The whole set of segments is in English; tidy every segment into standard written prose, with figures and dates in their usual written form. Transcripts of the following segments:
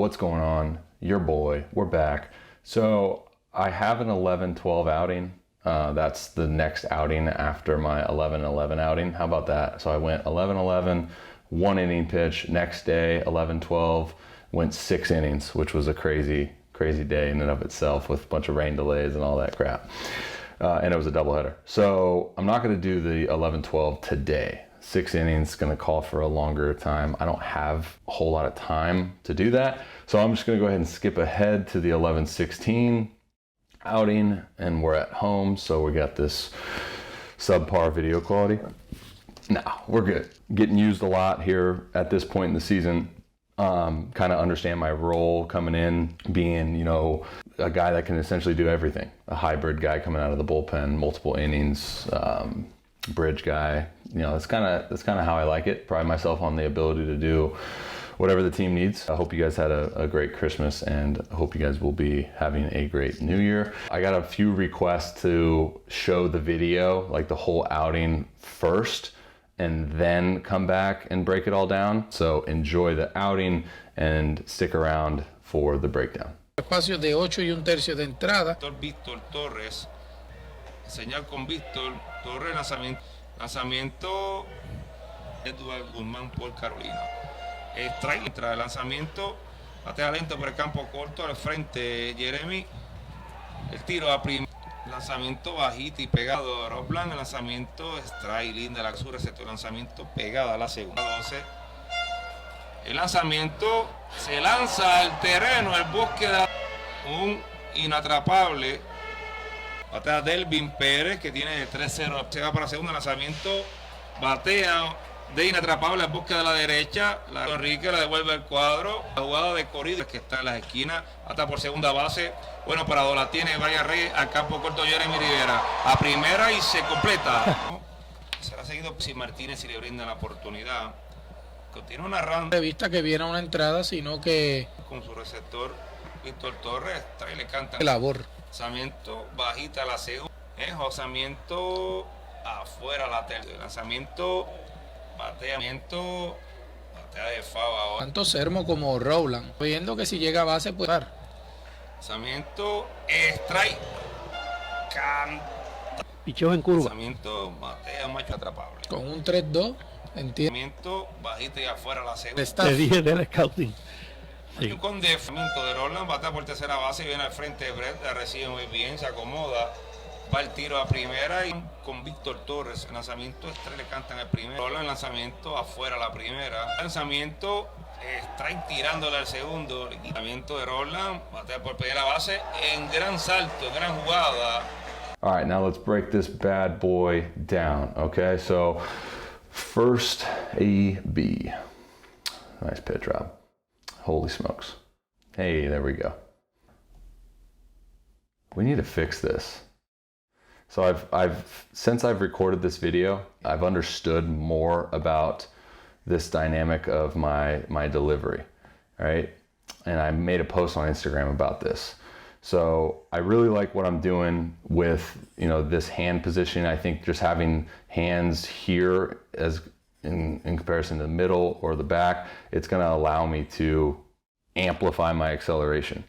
What's going on? Your boy, we're back. So I have an 11-12 outing. That's the next outing after my 11-11 outing. How about that? So I went 11-11, 1 inning pitch. Next day, 11-12, went 6 innings, which was a crazy day in and of itself with a bunch of rain delays and all that crap. And it was a doubleheader. So I'm not going to do the 11-12 today. 6 innings, going to call for a longer time. I don't have a whole lot of time to do that. So I'm just going to go ahead and skip ahead to the 11-16 outing, and we're at home. So we got this subpar video quality. Nah, we're good. Getting used a lot here at this point in the season. Kind of understand my role coming in, being, a guy that can essentially do everything. A hybrid guy coming out of the bullpen, multiple innings, bridge guy. That's kind of how I like it. Pride myself on the ability to do whatever the team needs. I hope you guys had a great Christmas, and I hope you guys will be having a great New Year. I got a few requests to show the video, like the whole outing first, and then come back and break it all down. So enjoy the outing and stick around for the breakdown. Espacio de 8 1/3 de entrada. Víctor Torres, señal con Víctor Torres, lanzamiento Edward Guzmán por Carolina. Strike tras el lanzamiento, batea lento por el campo corto al frente Jeremy. El tiro a primer, lanzamiento bajito y pegado a Rowland. El lanzamiento strike linda la su receptor, lanzamiento pegado a la segunda 12. El lanzamiento se lanza al terreno, el búsqueda, un inatrapable. Batea Delvin Pérez, que tiene 3-0, se va para segunda. Lanzamiento, batea de inatrapable, el búsqueda de la derecha. Enrique la devuelve al cuadro. La jugada de corrido que está en las esquinas, hasta por segunda base. Bueno, parado la tiene Brian Reyes, al campo corto Jeremy Rivera. A primera y se completa. Será seguido si Martínez si le brinda la oportunidad. Continúa narrando. Revista que viene a una entrada, sino que con su receptor Víctor Torres, trae le canta. Labor. Lanzamiento bajita la segunda. Lanzamiento afuera la tercera. Lanzamiento, batea de Fava ahora. Tanto Sermo como Rowland, viendo que si llega a base puede dar. Lanzamiento, strike, picheo en curva. Lanzamiento, batea macho atrapable. Con un 3-2, entiendo. Lanzamiento, bajita y afuera la segunda. Te dije del scouting. Sí. Con defamiento de Rowland, batea por tercera base y viene al frente de Brett, la recibe muy bien, se acomoda. Va el tiro a primera y con Víctor Torres. El lanzamiento le cantan el primero. Rowland, el lanzamiento afuera la primera. Lanzamiento, strike tirándole al segundo. El lanzamiento de Rowland, batea por primera base en gran salto, gran jugada. All right, now let's break this bad boy down, okay? So first AB. Nice pitch, Rob. Holy smokes. Hey, there we go. We need to fix this. So since I've recorded this video, I've understood more about this dynamic of my delivery, right? And I made a post on Instagram about this. So I really like what I'm doing with, this hand position. I think just having hands here as in comparison to the middle or the back, it's going to allow me to amplify my acceleration.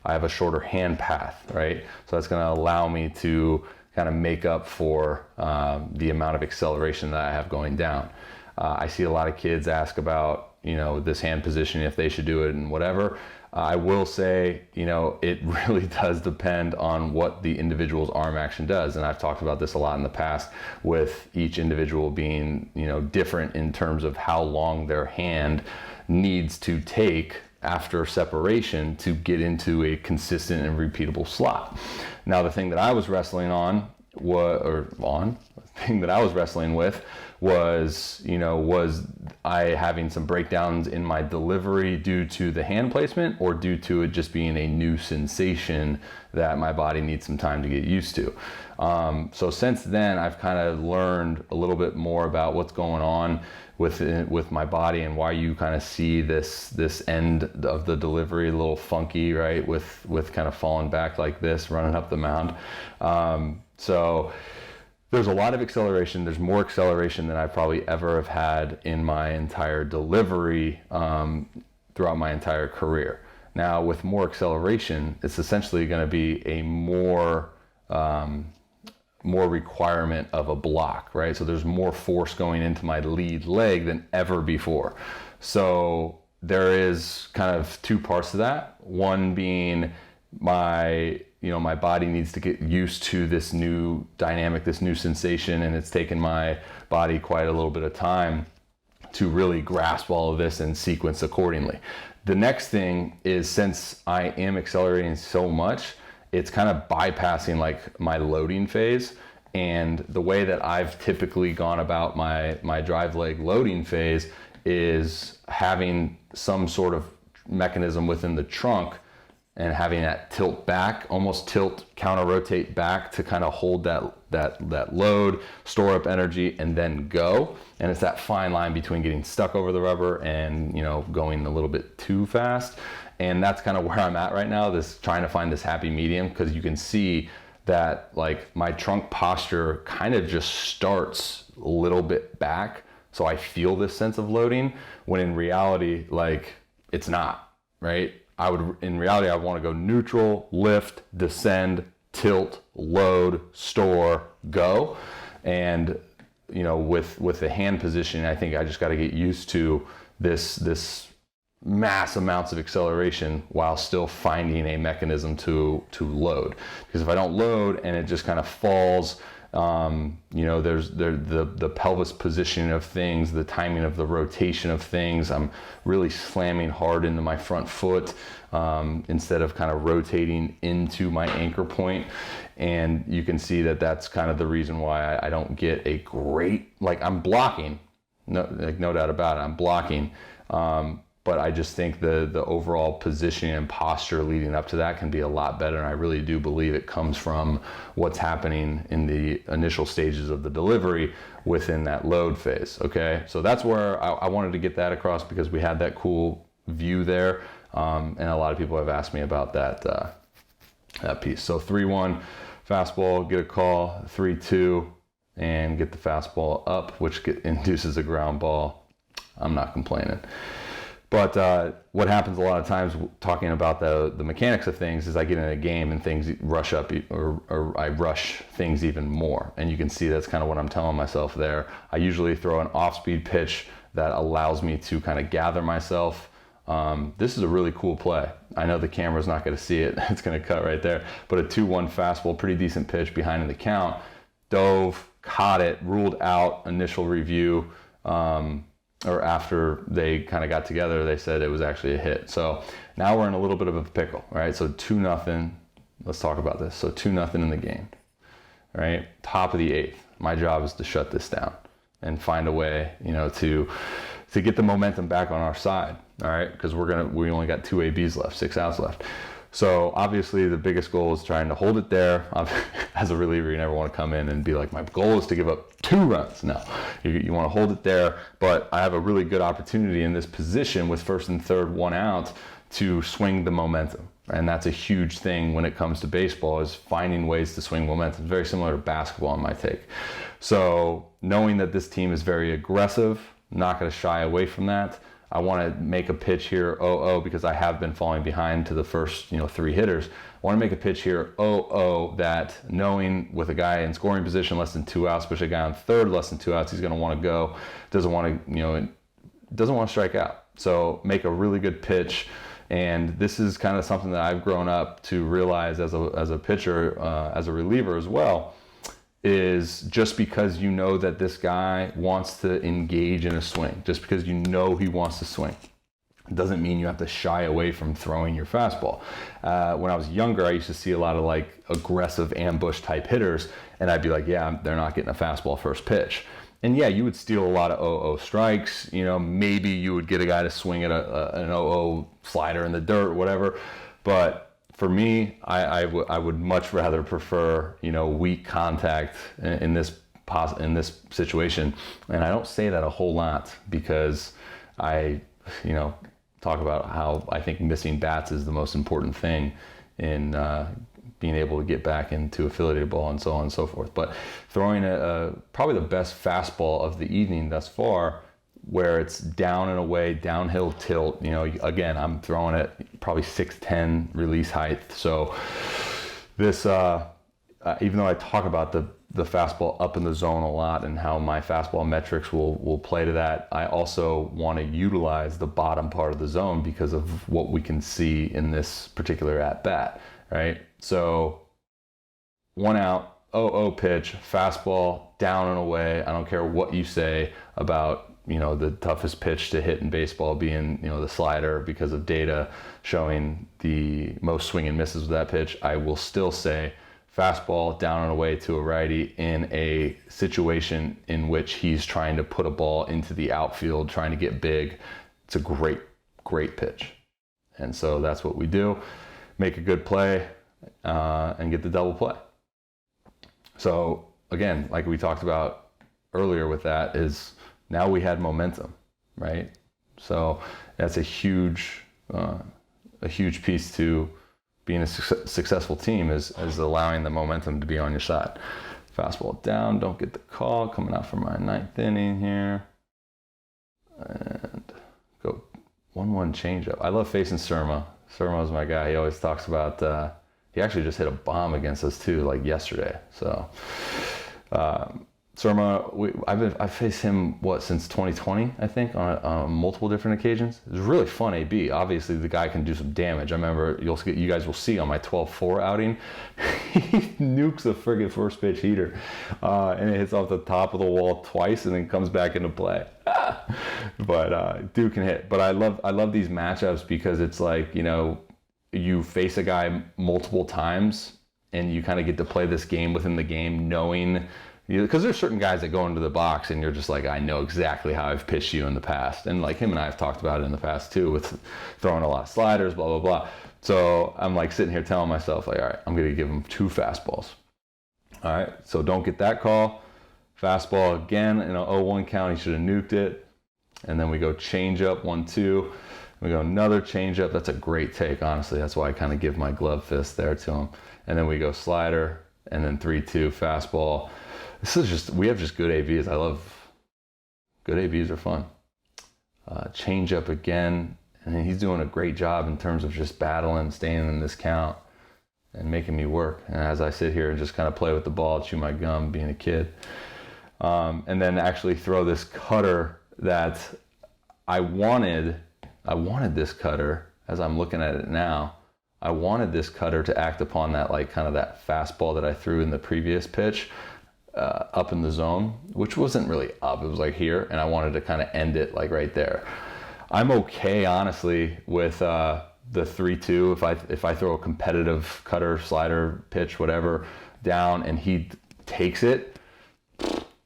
I have a shorter hand path, right? So that's going to allow me to kind of make up for the amount of acceleration that I have going down. I see a lot of kids ask about, this hand position, if they should do it and whatever. I will say, it really does depend on what the individual's arm action does. And I've talked about this a lot in the past with each individual being, different in terms of how long their hand needs to take after separation to get into a consistent and repeatable slot. Now, the thing that I was wrestling with was I having some breakdowns in my delivery due to the hand placement or due to it just being a new sensation that my body needs some time to get used to. So since then, I've kind of learned a little bit more about what's going on with my body and why you kind of see this end of the delivery a little funky, right? With kind of falling back like this, running up the mound. So there's a lot of acceleration. There's more acceleration than I probably ever have had in my entire delivery throughout my entire career. Now with more acceleration, it's essentially going to be a more requirement of a block, right? So there's more force going into my lead leg than ever before. So there is kind of two parts to that. One being my body needs to get used to this new dynamic, this new sensation, and it's taken my body quite a little bit of time to really grasp all of this and sequence accordingly. The next thing is, since I am accelerating so much, it's kind of bypassing like my loading phase. And the way that I've typically gone about my drive leg loading phase is having some sort of mechanism within the trunk and having that tilt back, almost tilt, counter rotate back to kind of hold that load, store up energy, and then go. And it's that fine line between getting stuck over the rubber and, going a little bit too fast. And that's kind of where I'm at right now, trying to find this happy medium, because you can see that like my trunk posture kind of just starts a little bit back. So I feel this sense of loading, when in reality, like, it's not, right? In reality, I want to go neutral, lift, descend, tilt, load, store, go. And, with the hand position, I think I just got to get used to this mass amounts of acceleration while still finding a mechanism to load. Because if I don't load and it just kind of falls, there's the pelvis positioning of things, the timing of the rotation of things. I'm really slamming hard into my front foot instead of kind of rotating into my anchor point. And you can see that that's kind of the reason why I don't get a great, like, I'm blocking, no doubt about it, I'm blocking. But I just think the overall positioning and posture leading up to that can be a lot better. And I really do believe it comes from what's happening in the initial stages of the delivery within that load phase. Okay, so that's where I wanted to get that across, because we had that cool view there. And a lot of people have asked me about that piece. So 3-1 fastball, get a call, 3-2, and get the fastball up, which induces a ground ball. I'm not complaining. But what happens a lot of times, talking about the mechanics of things, is I get in a game and things rush up, or I rush things even more. And you can see that's kind of what I'm telling myself there. I usually throw an off-speed pitch that allows me to kind of gather myself. This is a really cool play. I know the camera's not going to see it. It's going to cut right there. But a 2-1 fastball, pretty decent pitch behind in the count. Dove, caught it, ruled out initial review. Or after they kind of got together, they said it was actually a hit. So now we're in a little bit of a pickle, right? So 2-0, let's talk about this. So 2-0 in the game, right? Top of the 8th. My job is to shut this down and find a way, to get the momentum back on our side, all right? Because we only got 2 ABs left, 6 outs left. So obviously the biggest goal is trying to hold it there. As a reliever, you never want to come in and be like, my goal is to give up 2 runs. No, you want to hold it there. But I have a really good opportunity in this position with first and third, 1 out, to swing the momentum. And that's a huge thing when it comes to baseball, is finding ways to swing momentum. It's very similar to basketball in my take. So knowing that this team is very aggressive, I'm not going to shy away from that. I want to make a pitch here, 0-0, because I have been falling behind to the first, 3 hitters. I want to make a pitch here, 0-0, that knowing with a guy in scoring position, less than 2 outs, especially a guy on third, less than 2 outs, he's going to want to go. Doesn't want to strike out. So make a really good pitch. And this is kind of something that I've grown up to realize as a pitcher, as a reliever as well, is just because you know that this guy wants to engage in a swing, just because you know he wants to swing, doesn't mean you have to shy away from throwing your fastball. When I was younger, I used to see a lot of like aggressive ambush type hitters, and I'd be like, yeah, they're not getting a fastball first pitch. And yeah, you would steal a lot of 0-0 strikes. Maybe you would get a guy to swing at an 0-0 slider in the dirt or whatever. But for me, I would much rather prefer, weak contact in this situation. And I don't say that a whole lot, because I, talk about how I think missing bats is the most important thing in being able to get back into affiliated ball and so on and so forth. But throwing probably the best fastball of the evening thus far where it's down and away, downhill tilt. You know, again, I'm throwing it probably 6'10" release height. So this, even though I talk about the fastball up in the zone a lot and how my fastball metrics will play to that, I also want to utilize the bottom part of the zone because of what we can see in this particular at bat, right? So 1 out, 0-0 pitch, fastball, down and away. I don't care what you say about, you know, the toughest pitch to hit in baseball being, you know, the slider because of data showing the most swing and misses with that pitch. I will still say fastball down and away to a righty in a situation in which he's trying to put a ball into the outfield, trying to get big. It's a great, great pitch. And so that's what we do. Make a good play and get the double play. So again, like we talked about earlier with that, is now we had momentum, right? So that's a huge piece to being a successful team is allowing the momentum to be on your side. Fastball down, don't get the call, coming out for my 9th inning here. And go 1-1 changeup. I love facing Surma. Surma's my guy. He always talks about, he actually just hit a bomb against us too, like yesterday. So Surma, I've faced him since 2020, I think, on multiple different occasions. It's really fun AB. Obviously, the guy can do some damage. I remember you guys will see on my 12-4 outing, he nukes a friggin' first pitch heater, and it hits off the top of the wall twice, and then comes back into play. But dude can hit. But I love these matchups because it's like, you know, you face a guy multiple times, and you kind of get to play this game within the game, knowing. Because there's certain guys that go into the box and you're just like, I know exactly how I've pitched you in the past. And like him and I have talked about it in the past too, with throwing a lot of sliders, blah, blah, blah. So I'm like sitting here telling myself, like, all right, I'm going to give him 2 fastballs. All right, so don't get that call. Fastball again in an 0-1 count. He should have nuked it. And then we go change up 1-2. We go another change up. That's a great take, honestly. That's why I kind of give my glove fist there to him. And then we go slider and then 3-2 fastball. We have just good ABs. I love good ABs are fun. Change up again, and he's doing a great job in terms of just battling, staying in this count, and making me work. And as I sit here and just kind of play with the ball, chew my gum, being a kid, and then actually throw this cutter that I wanted this cutter. As I'm looking at it now, I wanted this cutter to act upon that, like kind of that fastball that I threw in the previous pitch. Up in the zone, which wasn't really up, it was like here, and I wanted to kind of end it like right there. I'm okay, honestly, with the 3-2 if I throw a competitive cutter, slider, pitch, whatever, down and he takes it.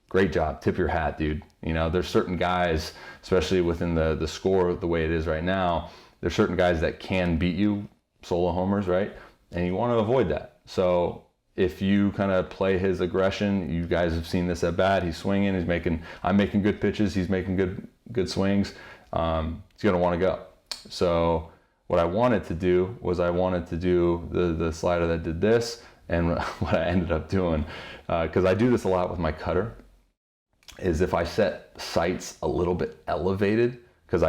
Great job, tip your hat, dude. You know, there's certain guys, especially within the score the way it is right now, there's certain guys that can beat you, solo homers, right? And you want to avoid that. So if you kind of play his aggression, you guys have seen this at bat. He's swinging. I'm making good pitches. He's making good swings. He's gonna want to go. So what I wanted to do was the slider that did this, and what I ended up doing, because I do this a lot with my cutter, is if I set sights a little bit elevated, because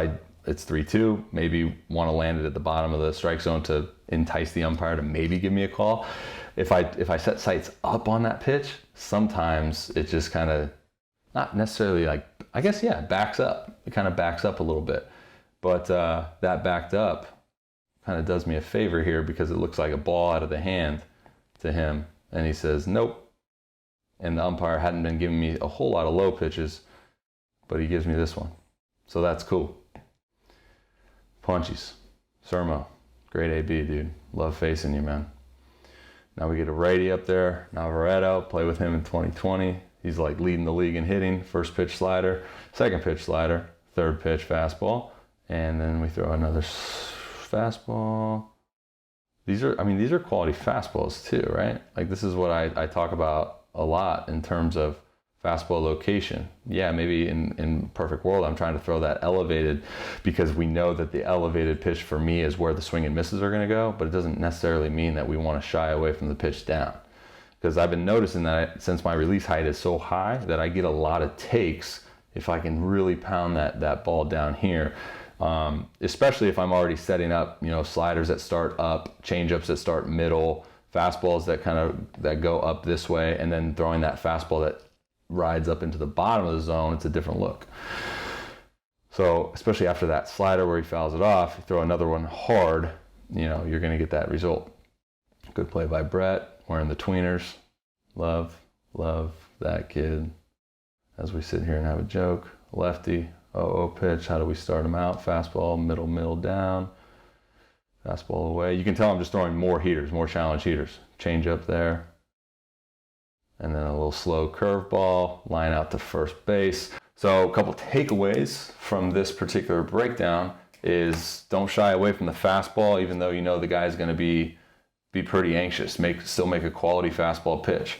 it's 3-2, maybe want to land it at the bottom of the strike zone to entice the umpire to maybe give me a call. If I set sights up on that pitch, sometimes it just kind of, not necessarily like, I guess, yeah, backs up. It kind of backs up a little bit. But that backed up kind of does me a favor here because it looks like a ball out of the hand to him. And he says, nope. And the umpire hadn't been giving me a whole lot of low pitches, but he gives me this one. So that's cool. Punchies. Surmo. Great AB, dude. Love facing you, man. Now we get a righty up there, Navarreto, play with him in 2020. He's like leading the league in hitting. First pitch slider, second pitch slider, third pitch fastball, and then we throw another fastball. These are quality fastballs too, right? Like this is what I talk about a lot in terms of fastball location. Yeah, maybe in perfect world, I'm trying to throw that elevated because we know that the elevated pitch for me is where the swing and misses are going to go, but it doesn't necessarily mean that we want to shy away from the pitch down. Because I've been noticing that since my release height is so high that I get a lot of takes if I can really pound that ball down here, especially if I'm already setting up, sliders that start up, changeups that start middle, fastballs that go up this way, and then throwing that fastball that rides up into the bottom of the zone, it's a different look. So especially after that slider where he fouls it off, you throw another one hard, you're going to get that result. Good play by Brett, wearing the tweeners. Love that kid. As we sit here and have a joke, lefty, pitch, how do we start him out? Fastball, middle down. Fastball away. You can tell I'm just throwing more heaters, more challenge heaters. Change up there. And then a little slow curveball, line out to first base. So a couple takeaways from this particular breakdown is don't shy away from the fastball, even though the guy's going to be pretty anxious. Still make a quality fastball pitch.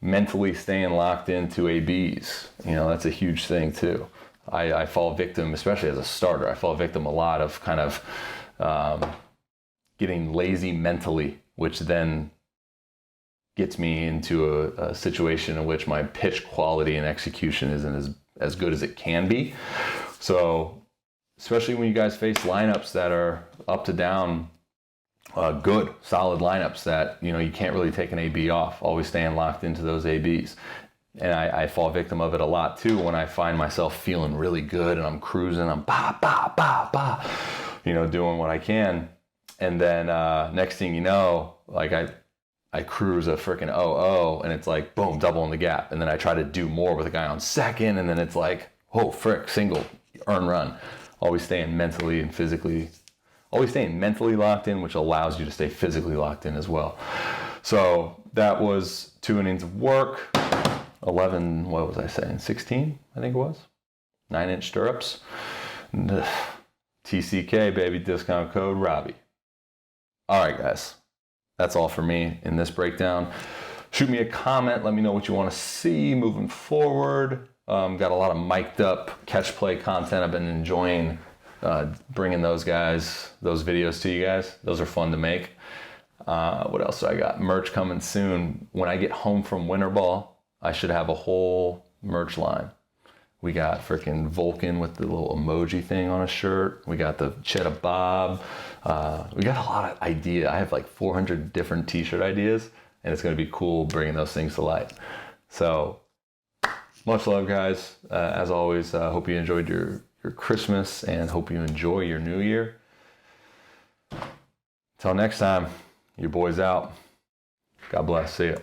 Mentally staying locked into ABs, that's a huge thing too. I fall victim, especially as a starter, I fall victim a lot of kind of getting lazy mentally, which then gets me into a situation in which my pitch quality and execution isn't as good as it can be. So especially when you guys face lineups that are up to down, good, solid lineups that, you can't really take an AB off, always staying locked into those ABs. And I fall victim of it a lot too when I find myself feeling really good and I'm cruising, I'm doing what I can. And then next thing you know, like I cruise a freaking 0-0 and it's like, boom, double in the gap. And then I try to do more with a guy on second and then it's like, oh, frick, single, earn run. Always staying mentally and physically, locked in, which allows you to stay physically locked in as well. So that was 2 innings of work, 11, what was I saying, 16, I think it was, 9-inch stirrups. TCK, baby, discount code Robby. All right, guys. That's all for me in this breakdown. Shoot me a comment. Let me know what you want to see moving forward. Got a lot of mic'd up catch play content. I've been enjoying bringing those videos to you guys. Those are fun to make. What else do I got? Merch coming soon. When I get home from winter ball, I should have a whole merch line. We got freaking Vulcan with the little emoji thing on a shirt. We got the Cheddar Bob. We got a lot of ideas. I have like 400 different t-shirt ideas, and it's going to be cool bringing those things to light. So much love, guys. As always, hope you enjoyed your Christmas and hope you enjoy your New Year. Till next time, your boy's out. God bless. See ya.